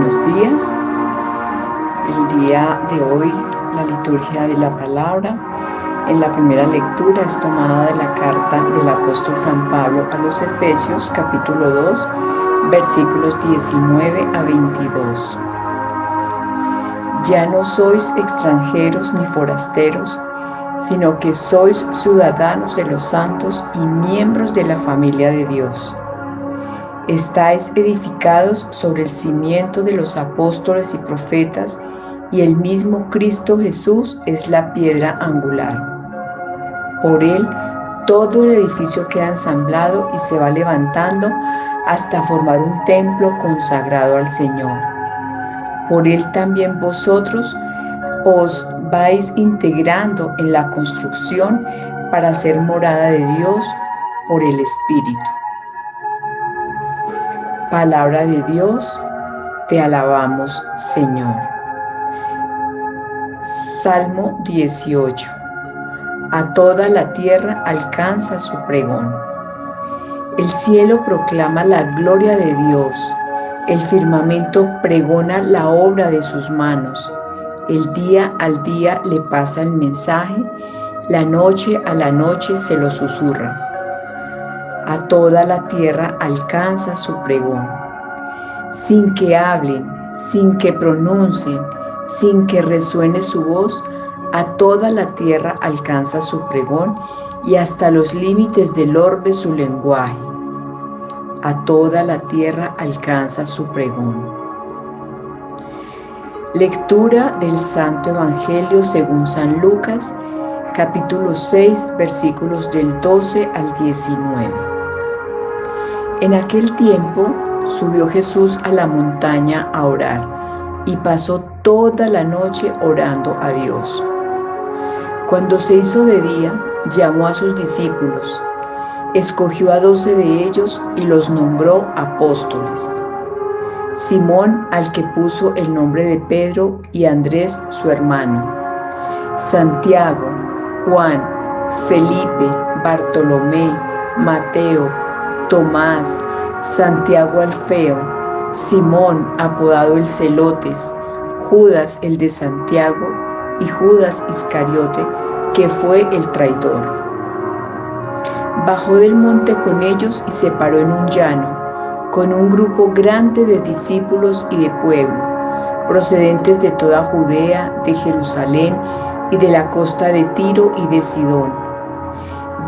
buenos días. El día de hoy, la liturgia de la palabra, en la primera lectura es tomada de la carta del apóstol San Pablo a los Efesios, capítulo 2, versículos 19 a 22. Ya no sois extranjeros ni forasteros, sino que sois ciudadanos de los santos y miembros de la familia de Dios. Estáis edificados sobre el cimiento de los apóstoles y profetas, y el mismo Cristo Jesús es la piedra angular. Por él, todo el edificio queda ensamblado y se va levantando hasta formar un templo consagrado al Señor. Por él también vosotros os vais integrando en la construcción para ser morada de Dios por el Espíritu. Palabra de Dios, te alabamos, Señor. Salmo 18. A toda la tierra alcanza su pregón. El cielo proclama la gloria de Dios. El firmamento pregona la obra de sus manos. El día al día le pasa el mensaje, la noche a la noche se lo susurra. A toda la tierra alcanza su pregón. Sin que hablen, sin que pronuncien, sin que resuene su voz, a toda la tierra alcanza su pregón y hasta los límites del orbe su lenguaje. A toda la tierra alcanza su pregón. Lectura del Santo Evangelio según San Lucas, capítulo 6, versículos del 12 al 19. En aquel tiempo subió Jesús a la montaña a orar y pasó toda la noche orando a Dios. Cuando se hizo de día, llamó a sus discípulos, escogió a 12 de ellos y los nombró apóstoles. Simón, al que puso el nombre de Pedro, y Andrés, su hermano, Santiago, Juan, Felipe, Bartolomé, Mateo, Tomás, Santiago Alfeo, Simón, apodado el Celotes, Judas el de Santiago y Judas Iscariote, que fue el traidor. Bajó del monte con ellos y se paró en un llano, con un grupo grande de discípulos y de pueblo, procedentes de toda Judea, de Jerusalén y de la costa de Tiro y de Sidón.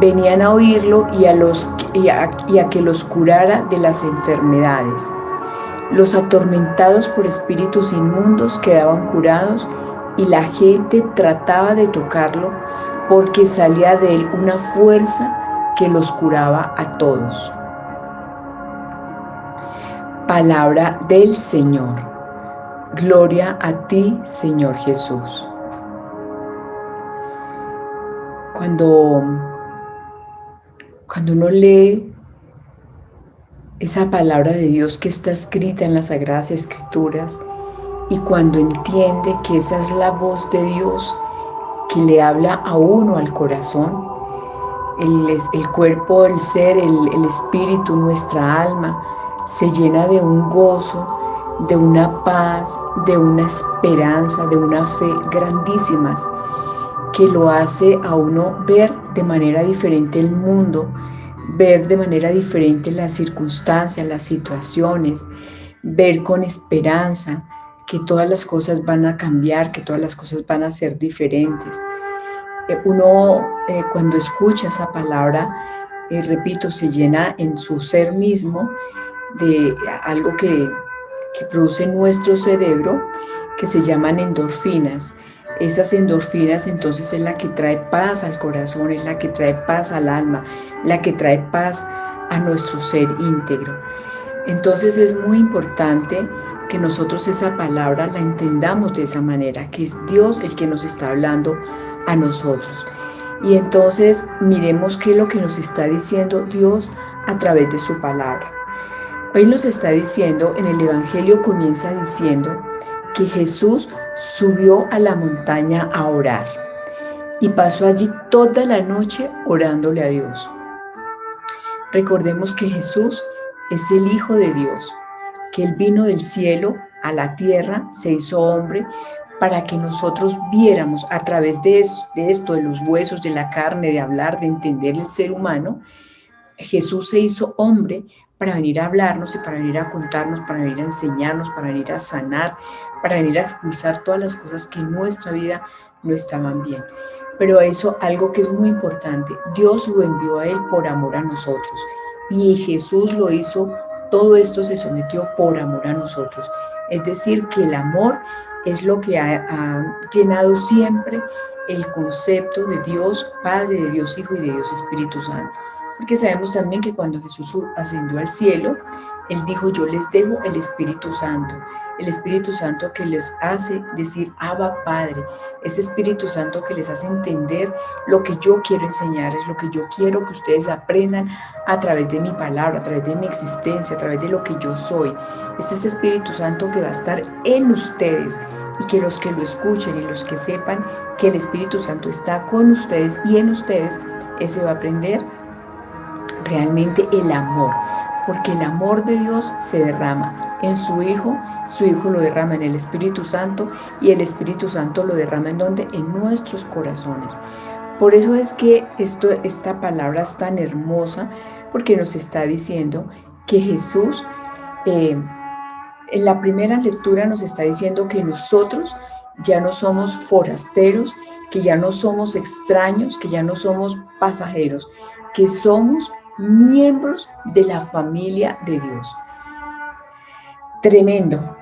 Venían a oírlo y a que los curara de las enfermedades. Los atormentados por espíritus inmundos quedaban curados y la gente trataba de tocarlo porque salía de él una fuerza que los curaba a todos. Palabra del Señor. Gloria a ti, Señor Jesús. Cuando uno lee esa palabra de Dios que está escrita en las Sagradas Escrituras y cuando entiende que esa es la voz de Dios que le habla a uno al corazón, el cuerpo, el ser, el espíritu, nuestra alma, se llena de un gozo, de una paz, de una esperanza, de una fe grandísimas, que lo hace a uno ver de manera diferente el mundo, ver de manera diferente las circunstancias, las situaciones, ver con esperanza que todas las cosas van a cambiar, que todas las cosas van a ser diferentes. Uno cuando escucha esa palabra, repito, se llena en su ser mismo de algo que produce nuestro cerebro, que se llaman endorfinas. Esas endorfinas entonces es la que trae paz al corazón, es la que trae paz al alma, la que trae paz a nuestro ser íntegro. Entonces es muy importante que nosotros esa palabra la entendamos de esa manera, que es Dios el que nos está hablando a nosotros. Y entonces miremos qué es lo que nos está diciendo Dios a través de su palabra. Hoy nos está diciendo, en el Evangelio comienza diciendo que Jesús subió a la montaña a orar y pasó allí toda la noche orándole a Dios. Recordemos que Jesús es el Hijo de Dios, que Él vino del cielo a la tierra, se hizo hombre, para que nosotros viéramos a través de esto, de los huesos, de la carne, de hablar, de entender el ser humano. Jesús se hizo hombre para venir a hablarnos y para venir a contarnos, para venir a enseñarnos, para venir a sanar, para venir a expulsar todas las cosas que en nuestra vida no estaban bien. Pero eso, algo que es muy importante, Dios lo envió a Él por amor a nosotros. Y Jesús lo hizo, todo esto se sometió por amor a nosotros. Es decir, que el amor es lo que ha llenado siempre el concepto de Dios Padre, de Dios Hijo y de Dios Espíritu Santo. Porque sabemos también que cuando Jesús ascendió al cielo, Él dijo, yo les dejo el Espíritu Santo que les hace decir, Abba Padre, ese Espíritu Santo que les hace entender lo que yo quiero enseñarles, lo que yo quiero que ustedes aprendan a través de mi palabra, a través de mi existencia, a través de lo que yo soy. Es ese Espíritu Santo que va a estar en ustedes y que los que lo escuchen y los que sepan que el Espíritu Santo está con ustedes y en ustedes, ese va a aprender realmente el amor, porque el amor de Dios se derrama en su Hijo lo derrama en el Espíritu Santo y el Espíritu Santo lo derrama ¿en dónde? En nuestros corazones. Por eso es que esta palabra es tan hermosa, porque nos está diciendo que Jesús, en la primera lectura nos está diciendo que nosotros ya no somos forasteros, que ya no somos extraños, que ya no somos pasajeros, que somos miembros de la familia de Dios. Tremendo.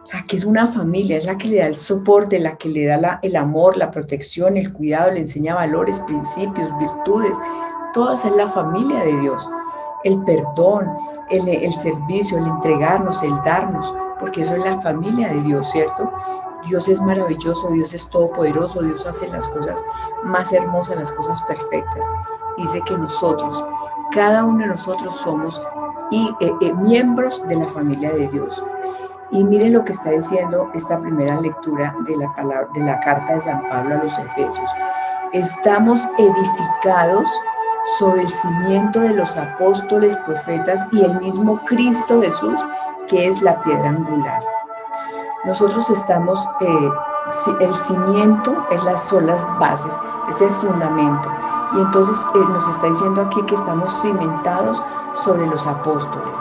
O sea, que es una familia, es la que le da el soporte, la que le da el amor, la protección, el cuidado, le enseña valores, principios, virtudes. Toda esa es la familia de Dios. El perdón, el servicio, el entregarnos, el darnos, porque eso es la familia de Dios, ¿cierto? Dios es maravilloso, Dios es todopoderoso, Dios hace las cosas más hermosas, las cosas perfectas. Dice que nosotros, cada uno de nosotros somos miembros de la familia de Dios. Y miren lo que está diciendo esta primera lectura de la carta de San Pablo a los Efesios. Estamos edificados sobre el cimiento de los apóstoles, profetas y el mismo Cristo Jesús, que es la piedra angular. Nosotros estamos, el cimiento son las bases, es el fundamento. Y entonces nos está diciendo aquí que estamos cimentados sobre los apóstoles.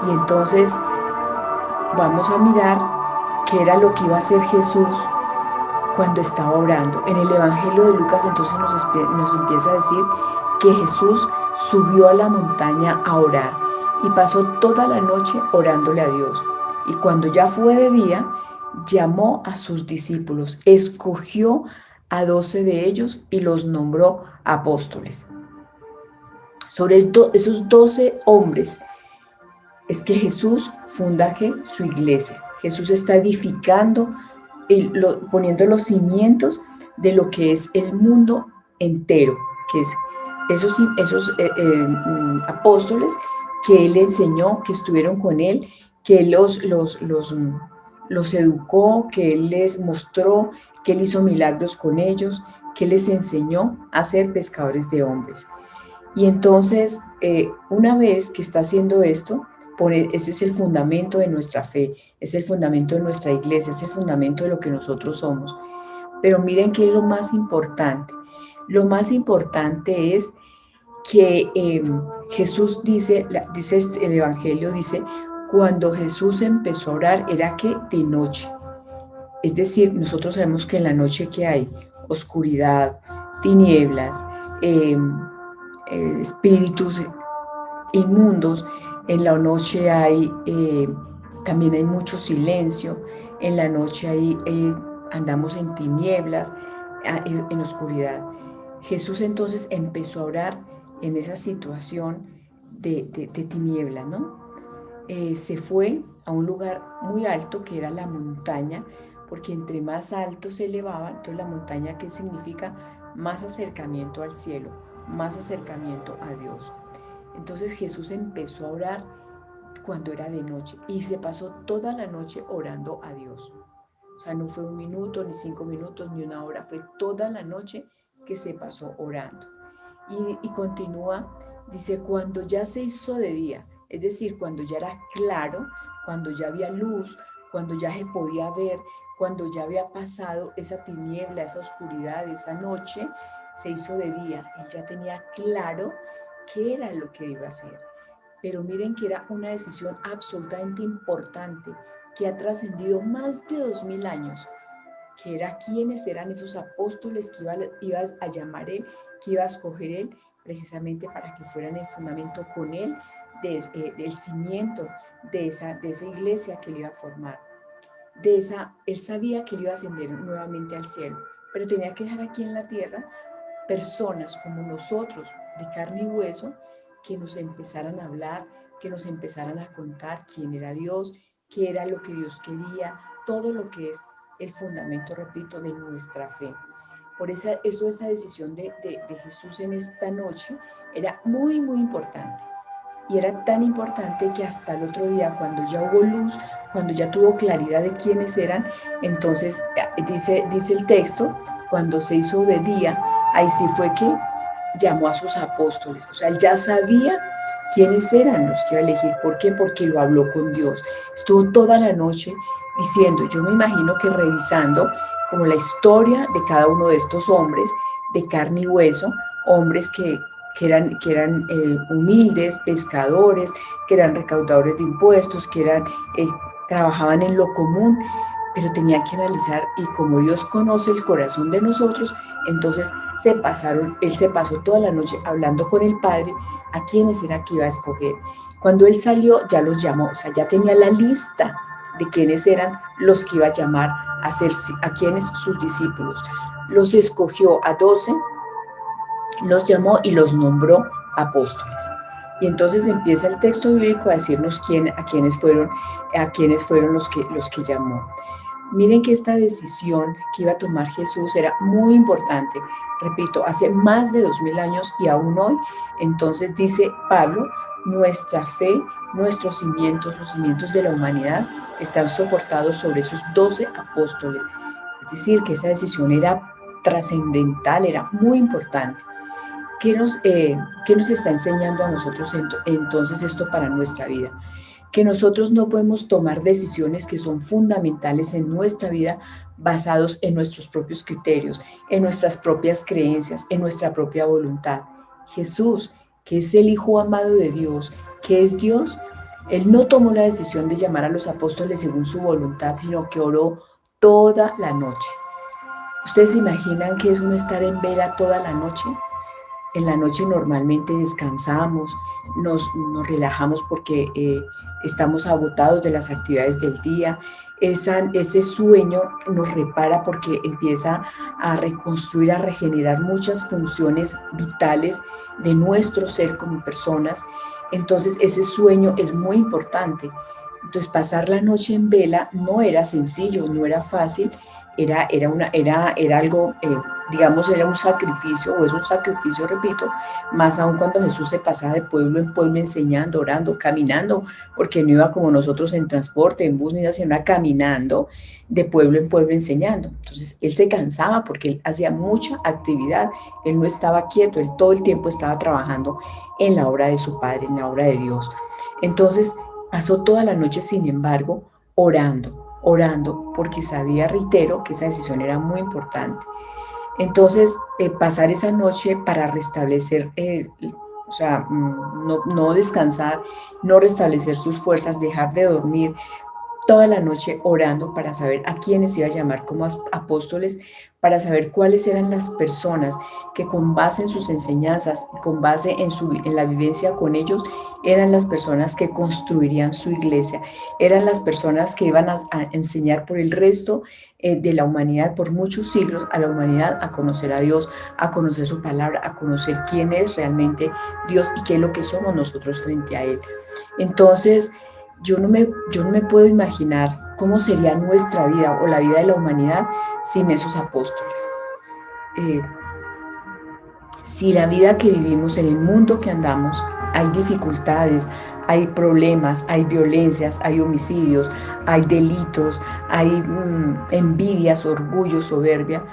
Y entonces vamos a mirar qué era lo que iba a hacer Jesús cuando estaba orando. En el Evangelio de Lucas entonces nos empieza a decir que Jesús subió a la montaña a orar y pasó toda la noche orándole a Dios. Y cuando ya fue de día, llamó a sus discípulos, escogió a 12 de ellos y los nombró apóstoles. Sobre esos 12 hombres es que Jesús funda su iglesia. Jesús está edificando, poniendo los cimientos de lo que es el mundo entero, que es esos apóstoles que Él enseñó, que estuvieron con Él, que Él los educó, que Él les mostró, que Él hizo milagros con ellos, que Él les enseñó a ser pescadores de hombres. Y entonces, una vez que está haciendo esto, ese es el fundamento de nuestra fe, es el fundamento de nuestra iglesia, es el fundamento de lo que nosotros somos. Pero miren qué es lo más importante. Lo más importante es que Jesús dice el Evangelio, dice, cuando Jesús empezó a orar era que de noche. Es decir, nosotros sabemos que en la noche que hay oscuridad, tinieblas, espíritus inmundos, en la noche también hay mucho silencio, en la noche andamos en tinieblas, en oscuridad. Jesús entonces empezó a orar en esa situación de tinieblas, ¿no? Se fue a un lugar muy alto que era la montaña, porque entre más alto se elevaba, entonces la montaña, ¿qué significa? Más acercamiento al cielo, más acercamiento a Dios. Entonces Jesús empezó a orar cuando era de noche y se pasó toda la noche orando a Dios. O sea, no fue un minuto, ni 5 minutos, ni una hora, fue toda la noche que se pasó orando. Y continúa, dice, cuando ya se hizo de día, Es decir, cuando ya era claro, cuando ya había luz, cuando ya se podía ver, cuando ya había pasado esa tiniebla, esa oscuridad, esa noche, se hizo de día. Él ya tenía claro qué era lo que iba a hacer. Pero miren que era una decisión absolutamente importante que ha trascendido más de 2000 años, que era quiénes eran esos apóstoles que iba a llamar él, que iba a escoger él, precisamente para que fueran el fundamento con él del cimiento de esa iglesia que él iba a formar. Él sabía que él iba a ascender nuevamente al cielo, pero tenía que dejar aquí en la tierra personas como nosotros, de carne y hueso, que nos empezaran a hablar, que nos empezaran a contar quién era Dios, qué era lo que Dios quería, todo lo que es el fundamento, repito, de nuestra fe. Por esa decisión de Jesús en esta noche era muy, muy importante. Y era tan importante que hasta el otro día, cuando ya hubo luz, cuando ya tuvo claridad de quiénes eran, entonces dice el texto, cuando se hizo de día, ahí sí fue que llamó a sus apóstoles. O sea, él ya sabía quiénes eran los que iba a elegir. ¿Por qué? Porque lo habló con Dios. Estuvo toda la noche diciendo, yo me imagino que revisando como la historia de cada uno de estos hombres de carne y hueso, hombres que eran humildes, pescadores, que eran recaudadores de impuestos, que trabajaban en lo común, pero tenía que analizar, y como Dios conoce el corazón de nosotros, entonces él se pasó toda la noche hablando con el Padre a quiénes era que iba a escoger. Cuando él salió, ya los llamó, o sea, ya tenía la lista de quiénes eran los que iba a llamar a quienes sus discípulos. Los escogió a 12, los llamó y los nombró apóstoles. Y entonces empieza el texto bíblico a decirnos a quiénes fueron los que llamó. Miren que esta decisión que iba a tomar Jesús era muy importante. Repito, hace más de 2000 años y aún hoy. Entonces dice Pablo, nuestra fe, nuestros cimientos, los cimientos de la humanidad están soportados sobre esos 12 apóstoles. Es decir, que esa decisión era trascendental, era muy importante. ¿Qué nos está enseñando a nosotros entonces esto para nuestra vida? Que nosotros no podemos tomar decisiones que son fundamentales en nuestra vida basados en nuestros propios criterios, en nuestras propias creencias, en nuestra propia voluntad. Jesús, que es el Hijo amado de Dios, que es Dios, él no tomó la decisión de llamar a los apóstoles según su voluntad, sino que oró toda la noche. ¿Ustedes se imaginan que es uno estar en vela toda la noche? En la noche normalmente descansamos, nos relajamos porque estamos agotados de las actividades del día. Ese sueño nos repara porque empieza a reconstruir, a regenerar muchas funciones vitales de nuestro ser como personas. Entonces ese sueño es muy importante. Entonces pasar la noche en vela no era sencillo, no era fácil, era algo, digamos, era un sacrificio, o es un sacrificio, repito, más aún cuando Jesús se pasaba de pueblo en pueblo enseñando, orando, caminando, porque no iba como nosotros en transporte, en bus, ni nada, sino caminando de pueblo en pueblo enseñando. Entonces él se cansaba porque él hacía mucha actividad, él no estaba quieto, él todo el tiempo estaba trabajando en la obra de su Padre, en la obra de Dios. Entonces pasó toda la noche, sin embargo, orando, porque sabía, reitero, que esa decisión era muy importante. Entonces, pasar esa noche para restablecer, o sea, no descansar, no restablecer sus fuerzas, dejar de dormir, toda la noche orando para saber a quiénes iba a llamar como apóstoles, para saber cuáles eran las personas que con base en sus enseñanzas, con base en la vivencia con ellos, eran las personas que construirían su iglesia, eran las personas que iban a enseñar por el resto de la humanidad, por muchos siglos, a la humanidad a conocer a Dios, a conocer su palabra, a conocer quién es realmente Dios y qué es lo que somos nosotros frente a Él. Entonces, yo no me puedo imaginar cómo sería nuestra vida o la vida de la humanidad sin esos apóstoles. Si la vida que vivimos en el mundo que andamos, hay dificultades, hay problemas, hay violencias, hay homicidios, hay delitos, hay envidias, orgullo, soberbia.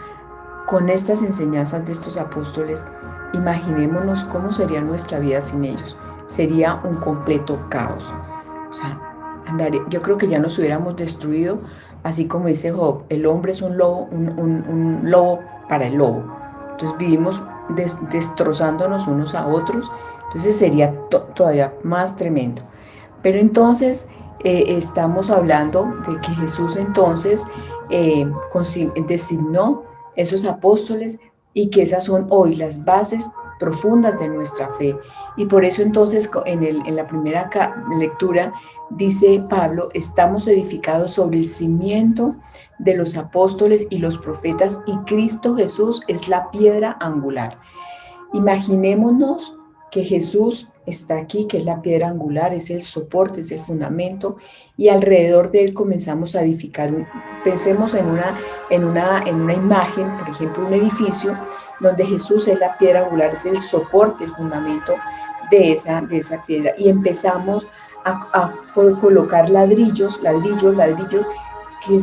Con estas enseñanzas de estos apóstoles, imaginémonos cómo sería nuestra vida sin ellos. sería un completo caos. O sea, yo creo que ya nos hubiéramos destruido, así como dice Job, el hombre es un lobo, un lobo para el lobo. Entonces vivimos destrozándonos unos a otros, entonces sería todavía más tremendo. Pero entonces estamos hablando de que Jesús entonces designó esos apóstoles y que esas son hoy las bases profundas de nuestra fe. Y por eso entonces en la primera lectura dice Pablo, estamos edificados sobre el cimiento de los apóstoles y los profetas y Cristo Jesús es la piedra angular. Imaginémonos que Jesús está aquí, que es la piedra angular, es el soporte, es el fundamento, y alrededor de él comenzamos a edificar. Pensemos en una imagen, por ejemplo, un edificio donde Jesús es la piedra angular, es el soporte, el fundamento de esa piedra, y empezamos a colocar ladrillos, que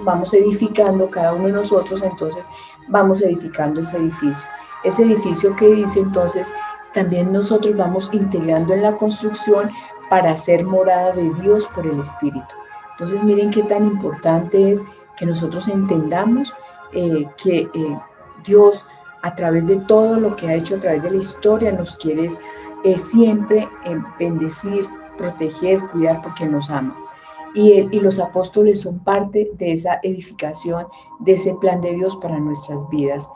vamos edificando cada uno de nosotros, entonces vamos edificando ese edificio. Ese edificio que dice entonces, también nosotros vamos integrando en la construcción para ser morada de Dios por el Espíritu. Entonces miren qué tan importante es que nosotros entendamos que Dios a través de todo lo que ha hecho a través de la historia nos quiere siempre bendecir, proteger, cuidar porque nos ama. Y los apóstoles son parte de esa edificación, de ese plan de Dios para nuestras vidas.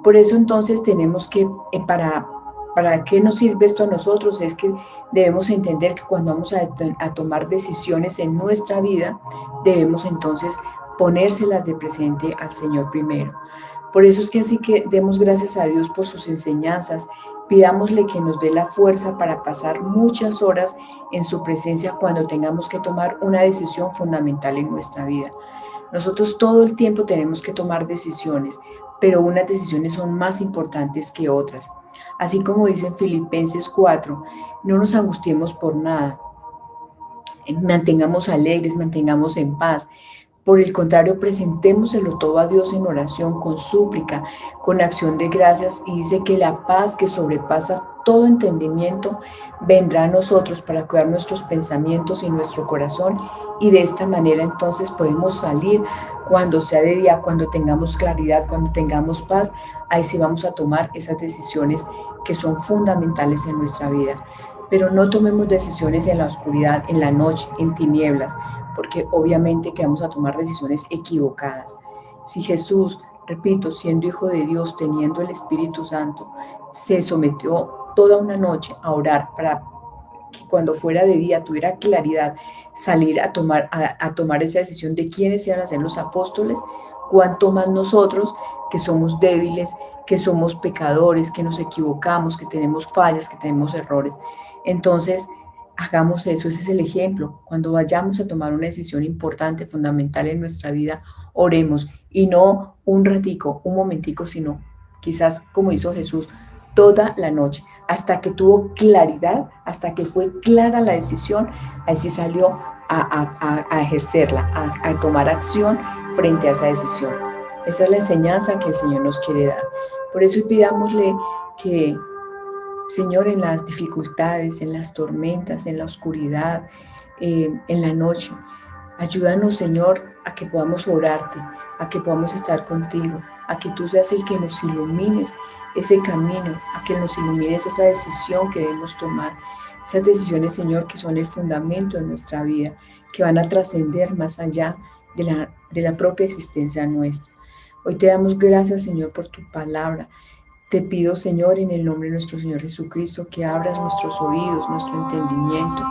Por eso entonces tenemos que, ¿para qué nos sirve esto a nosotros? Es que debemos entender que cuando vamos a tomar decisiones en nuestra vida, debemos entonces ponérselas de presente al Señor primero. Por eso es que así que demos gracias a Dios por sus enseñanzas, pidámosle que nos dé la fuerza para pasar muchas horas en su presencia cuando tengamos que tomar una decisión fundamental en nuestra vida. Nosotros todo el tiempo tenemos que tomar decisiones, pero unas decisiones son más importantes que otras. Así como dice en Filipenses 4, no nos angustiemos por nada, mantengamos alegres, mantengamos en paz. Por el contrario, presentémoselo todo a Dios en oración, con súplica, con acción de gracias, y dice que la paz que sobrepasa todo entendimiento vendrá a nosotros para cuidar nuestros pensamientos y nuestro corazón, y de esta manera entonces podemos salir cuando sea de día, cuando tengamos claridad, cuando tengamos paz, ahí sí vamos a tomar esas decisiones que son fundamentales en nuestra vida. Pero no tomemos decisiones en la oscuridad, en la noche, en tinieblas, porque obviamente que vamos a tomar decisiones equivocadas. Si Jesús, repito, siendo Hijo de Dios, teniendo el Espíritu Santo, se sometió toda una noche a orar para que cuando fuera de día tuviera claridad, salir a tomar esa decisión de quiénes iban a ser los apóstoles, cuánto más nosotros que somos débiles, que somos pecadores, que nos equivocamos, que tenemos fallas, que tenemos errores. Entonces, hagamos eso, ese es el ejemplo. Cuando vayamos a tomar una decisión importante, fundamental en nuestra vida, oremos, y no un ratico, un momentico, sino quizás como hizo Jesús, toda la noche, hasta que tuvo claridad, hasta que fue clara la decisión, ahí sí salió a ejercerla, a tomar acción frente a esa decisión. Esa es la enseñanza que el Señor nos quiere dar. Por eso pidámosle que, Señor, en las dificultades, en las tormentas, en la oscuridad, en la noche, ayúdanos, Señor, a que podamos orarte, a que podamos estar contigo, a que tú seas el que nos ilumines ese camino, a que nos ilumines esa decisión que debemos tomar. Esas decisiones, Señor, que son el fundamento de nuestra vida, que van a trascender más allá de la propia existencia nuestra. Hoy te damos gracias, Señor, por tu palabra. Te pido, Señor, en el nombre de nuestro Señor Jesucristo, que abras nuestros oídos, nuestro entendimiento,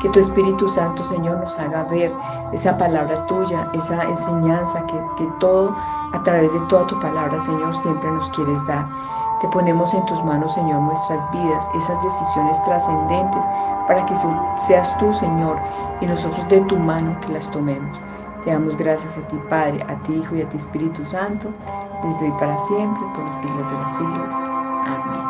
que tu Espíritu Santo, Señor, nos haga ver esa palabra tuya, esa enseñanza que todo, a través de toda tu palabra, Señor, siempre nos quieres dar. Te ponemos en tus manos, Señor, nuestras vidas, esas decisiones trascendentes, para que seas tú, Señor, y nosotros de tu mano que las tomemos. Te damos gracias a ti, Padre, a ti, Hijo y a ti, Espíritu Santo, desde hoy para siempre, por los siglos de los siglos. Amén.